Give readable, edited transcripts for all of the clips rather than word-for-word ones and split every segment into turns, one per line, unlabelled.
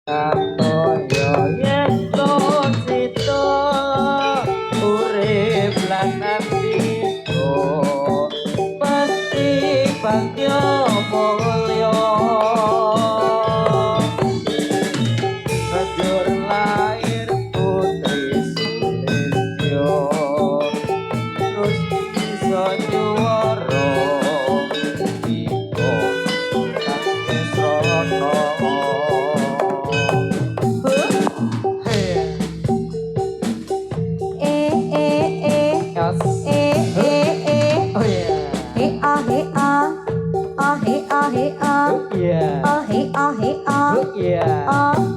katoya yen to sita urip lan ambiko pasti bagya mulya banjur lair putri Sulistyo terus bisa nyuwara iko kang srana. Yes. Oh yeah. Yeah. Yeah.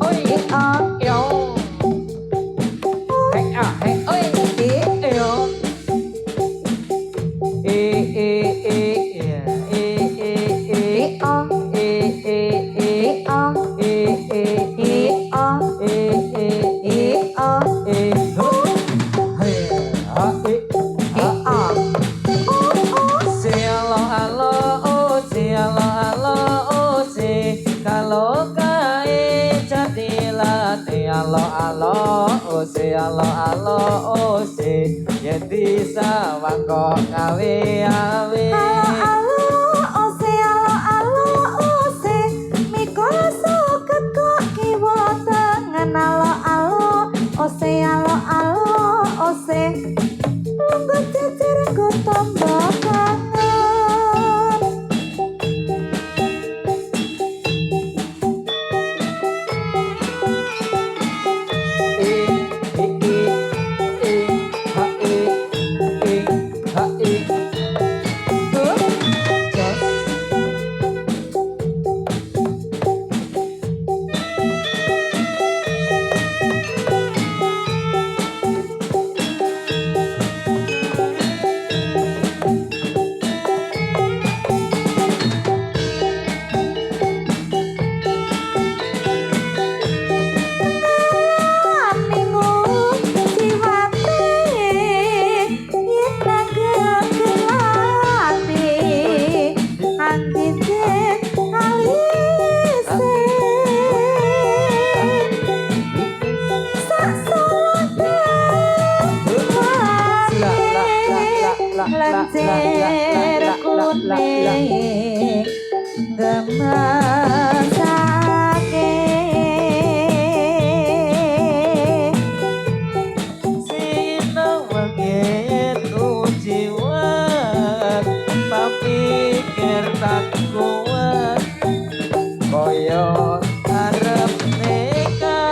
Oh yeah. Yo. Hey hey. Oh yeah. Yo. Yeah. Kalau kae jadilah alo alo ose alo alo ose jadi sawang kok gawe awe
Lungguh jejer nggo tambah kangen. Lencer kuning gemesake
sinawangin ujiwan papikir tak kuat koyo arep nekat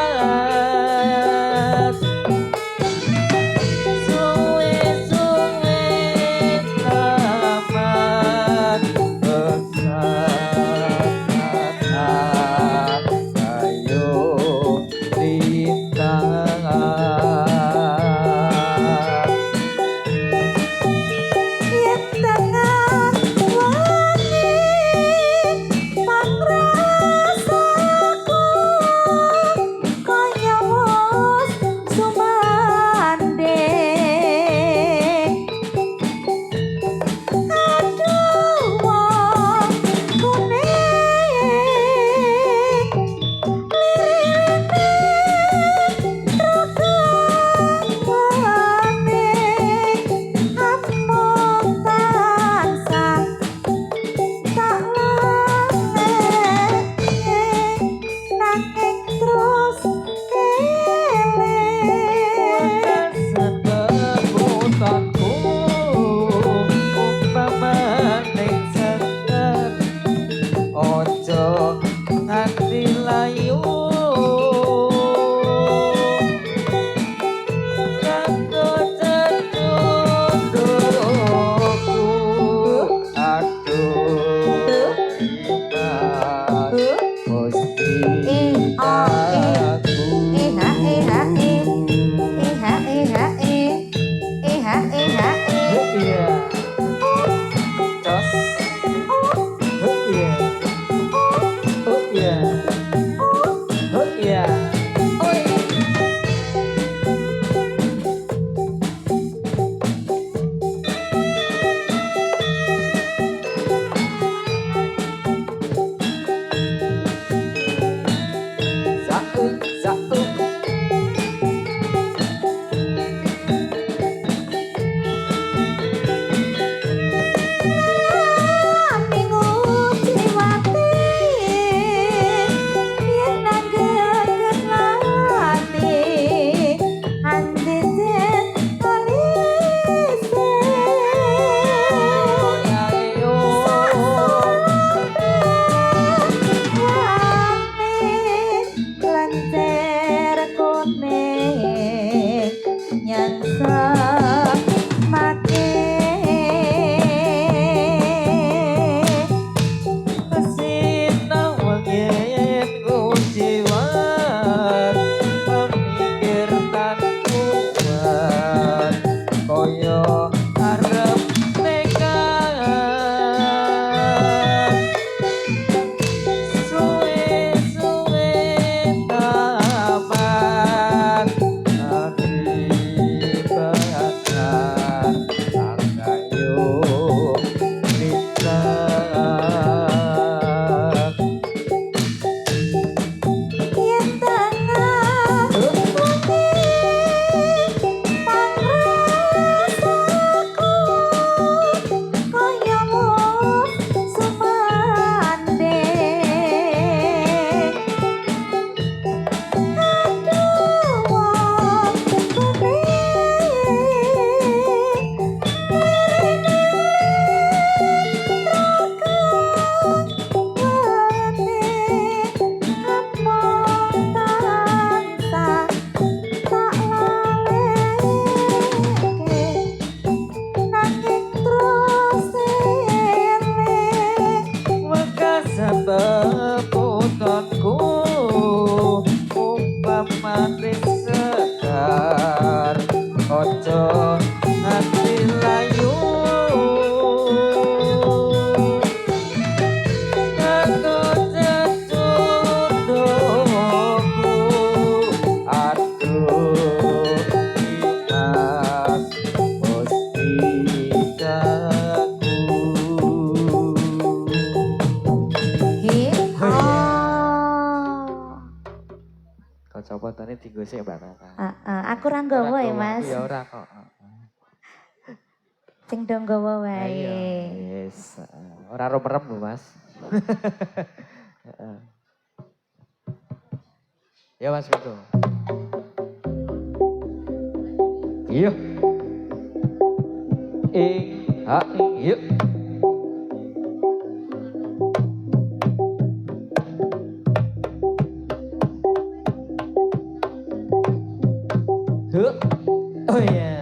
suwe-suwe tamat bersama ayo lintang
yen tengah wangi pangrasaku kaya wos sumande aduh wong kuning lirine ragane amung tansah tak laneng nanging terus eling
setebutanku umpamane sekat ojo nganti layu kanggo cecundurku aduh iman mesti tak
encer kuning yang semake
Sinawangin kujiwan Pemikir tan kuat Koyo arep nekat Suwe-suwe tamat Akibatkan Angkayo lintas
yen tangan pangrasaku koyomu sumanding aduh wong
Mekasan beputonku Upamane sekar Ojo nganti layu Aku cecudoku Aduh inas mustikaku Kau coba tadi tinggal sih barang.
aku ra nggawa ya Mas
Ya ora kok.
sing do nggawa
Ayo,
wae
yes. Ora merem lho Mas. Ya Mas Vito. Iya. Yuk. Tuh. Oh iya.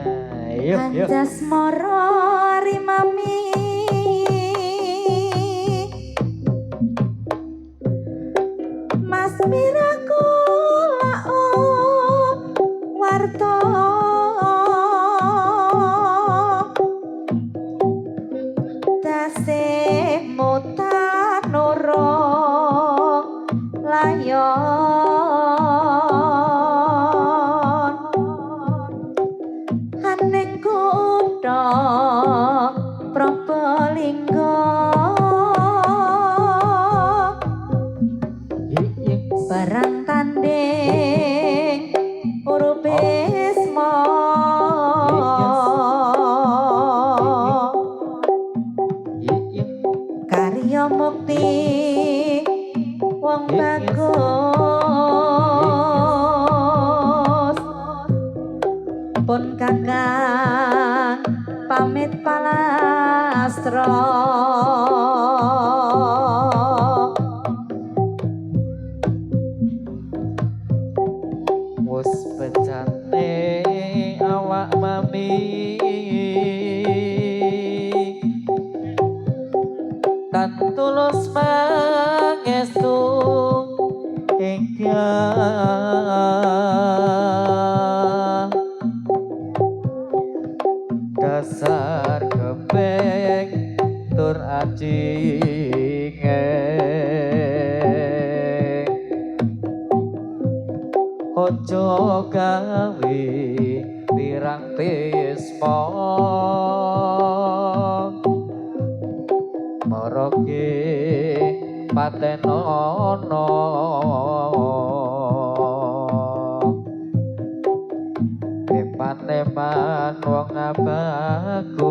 Yuk.
Anjas moro rimami Mas miraku lao warto Dase mutanoro layon Ane kutha Probolinggo barang tanding urubismo karya mukti wong bagus pun kakang pamit palastra
Wes becane awak mami tan tulus mangestu ing tiang dasar kepeng tur ajinge ojo gawe pirang tismo moroke patenono Eman wong bagus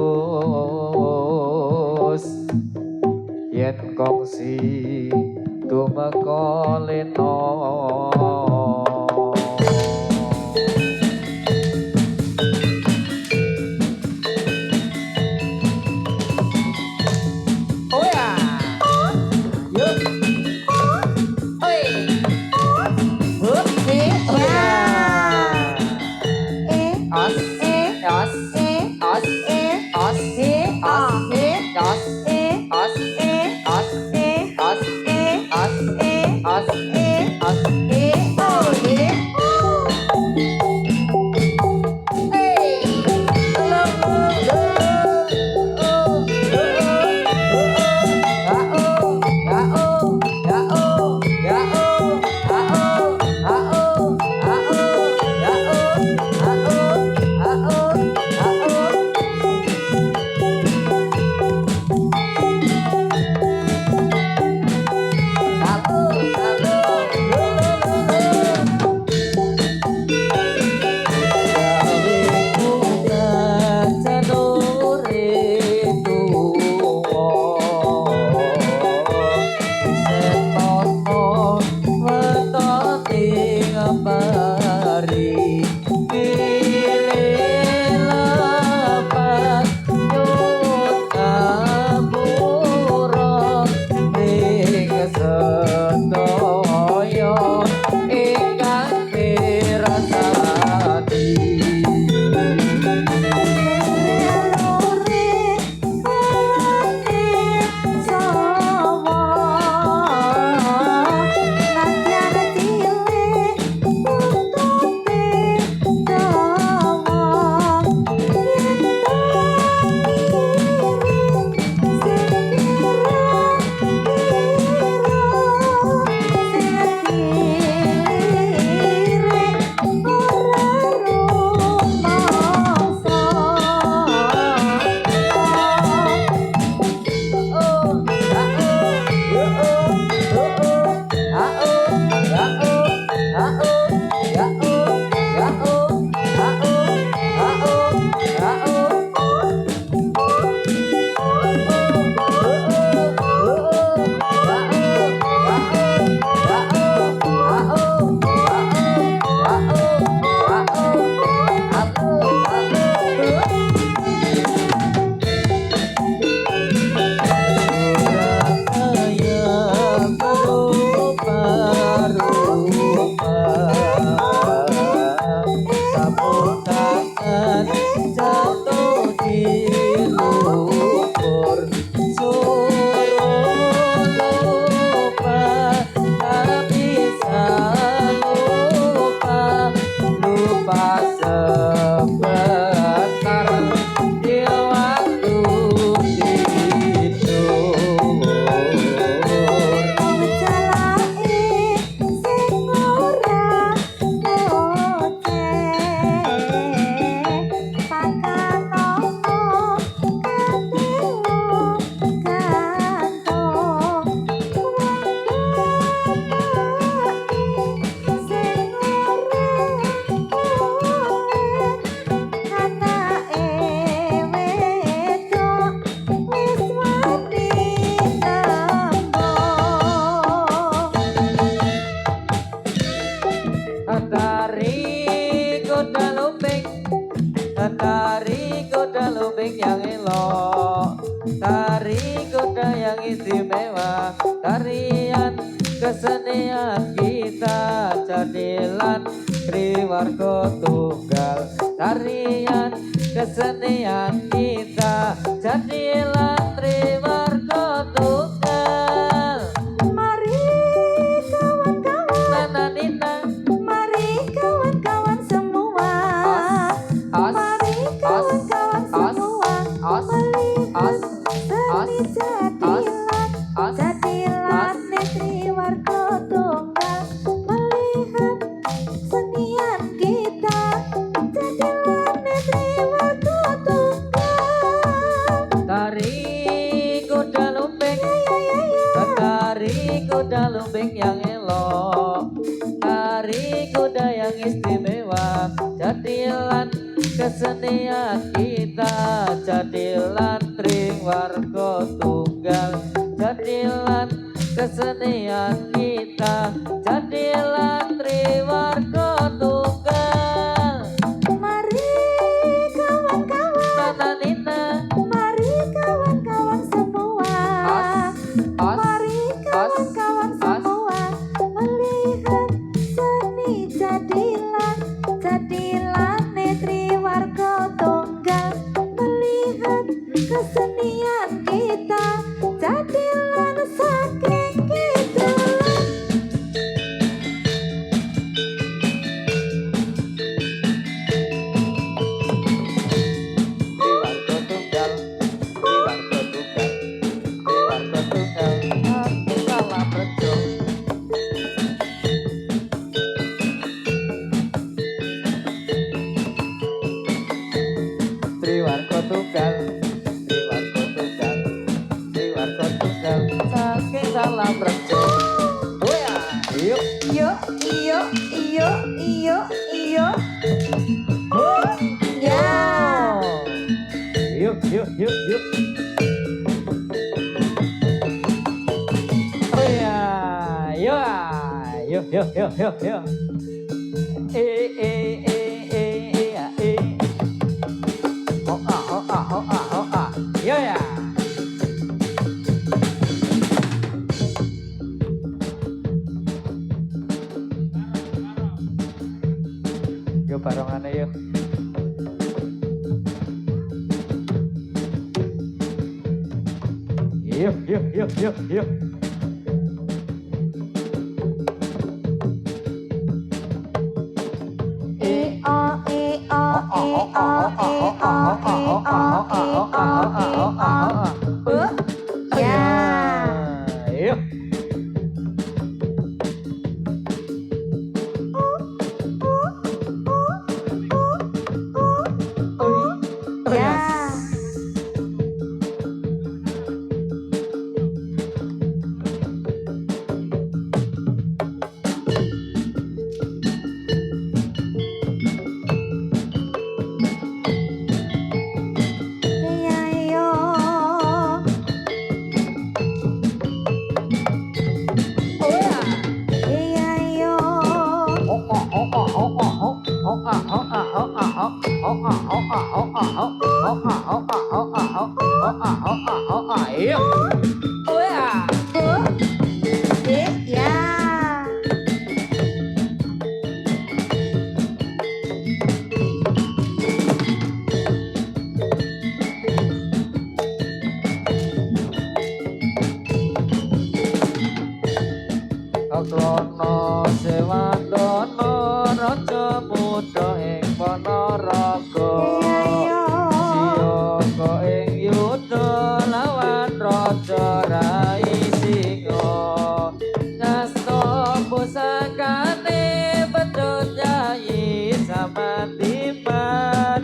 yen kongsi tumeka lena Yuk. Oi. Hup. pari pilih lepas nyut kapura ning sedaya ingkang dirasani Tari kuda lumping yang elok, tari kuda yang istimewa, tarian kesenian kita jadilan Triwarga Tunggal. Tarian kesenian kita jadilan Triwarga Tunggal.
Mari kawan-kawan,
Nana Nina,
mari kawan-kawan semua.
as,
Mari kawan-kawan
as,
semua
as,
melihat
as,
seni
as,
jadilan Triwarga Tunggal. Melihat senian kita jadilan Triwarga Tunggal.
tari kuda lumping, tari kuda lumping yang elok, tari kuda yang istimewa, jadilan kesenian kita, jadilan Triwarga Tunggal, jadilan kesenian kita, jadilan Triwarga Tunggal.
Mari kawan-kawan,
Nana Nina,
mari kawan-kawan semua. Mari kawan-kawan semua melihat seni jadilan Triwarga Tunggal. Melihat kesenian kita jadilan saking kita.
Triwarga Tunggal, Triwarga Tunggal, Triwarga Tunggal, aku salah bejo. Triwarga Tunggal, Triwarga Tunggal, Triwarga Tunggal, saking salah bejo. Oh ya, yuk,
Iyo, iyo, iyo, iyo, iyo. Ya.
yuk, yuk, yuk, yuk. Oh ya, yuk, yuk, yuk, yuk, yuk, yuk. Yo ya. Yo barengan yuk. Yuk. Yuk. Krono Sewandana raja muda ing Panaraga siyaga ing yuda lawan raja Rai Singa ngasta pusakane Bedut Nyai Samandiman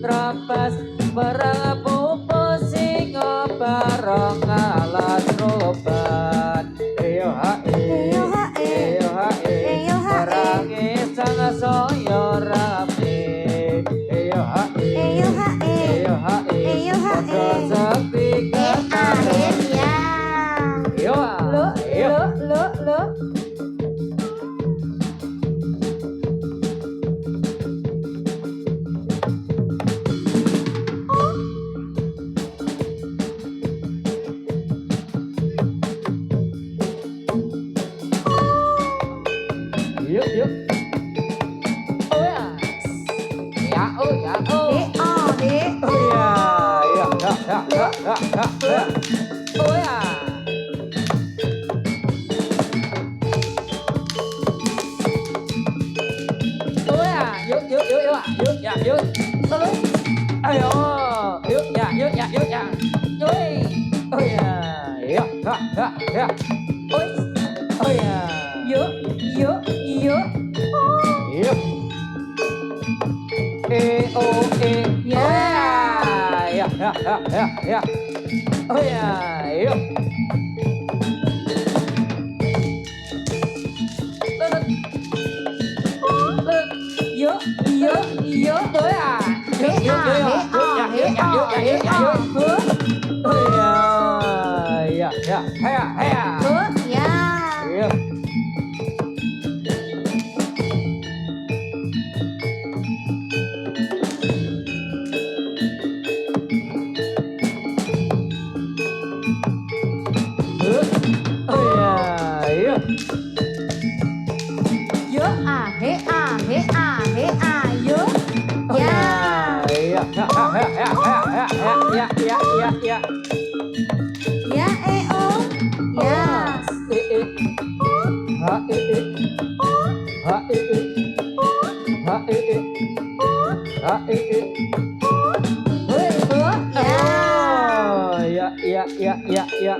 trapas barang pupu Singa barang alas roban Saya rame eyo hae padha sakti
Akhirnya.
yo
Lo.
yuk yuk ayo yuk ya oh ya
Yuk.
yuk ya oh ya yuk Ya.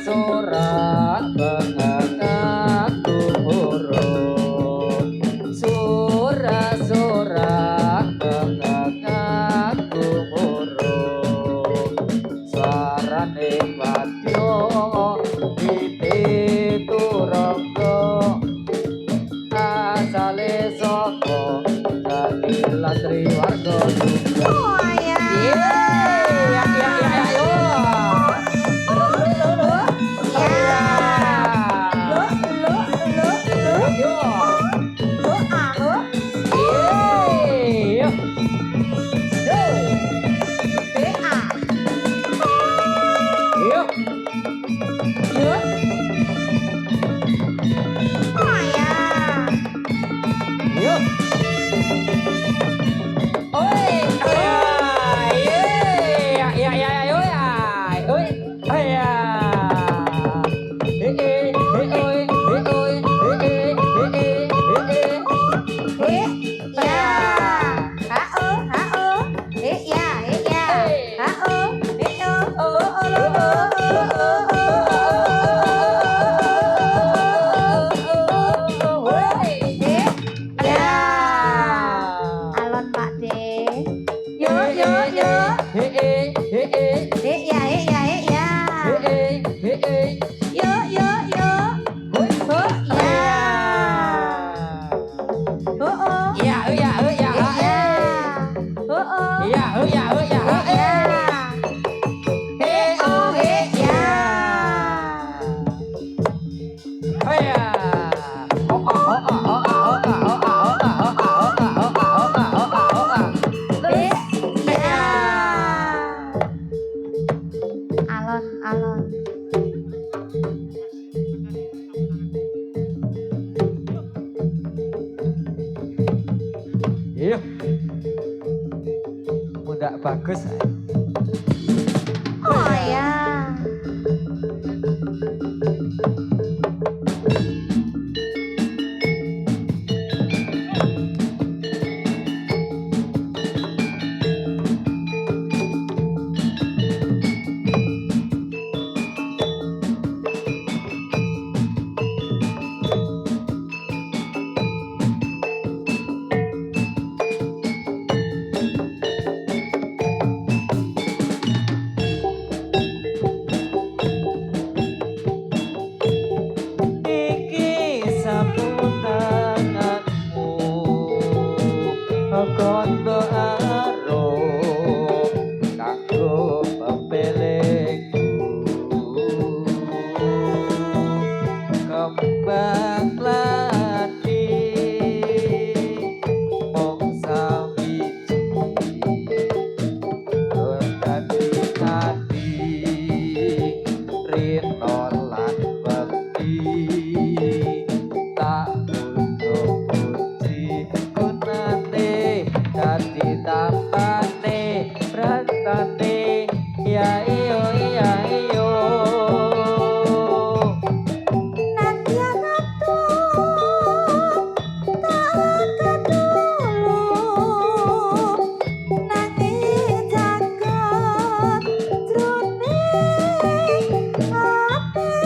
Sorak-sorak bengak burung. Sorak-sorak bengak burung. Suarane wadya pituturangga. Asale saka Jatilan Triwarga Tunggal.
Oh ya.
Iya. Muda bagus.
Oh ya.
Kondo arum kanggo pepelengku kembang lati mong sawiji tadi rino lan bekti tak puji gunane dadi tampane prastane ya iyo ya iyo
Nanti anakku tak dulu nanti jagat jroning ati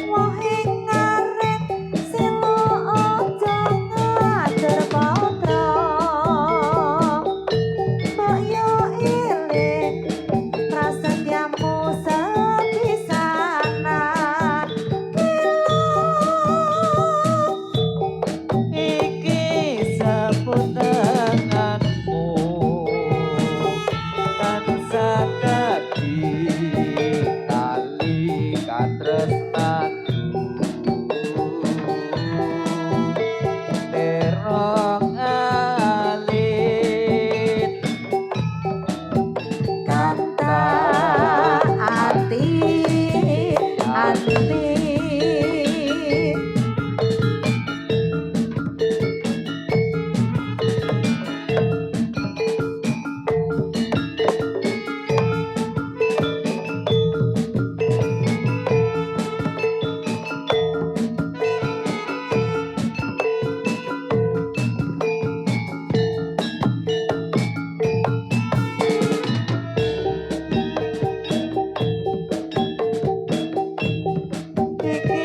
wae ngarep selo aja ngajar patra mbok yo iling prasetyamu sepisanan
iki saputanganmu tansah dadi tali katresnanku terong alit
kanta ati ati Kiki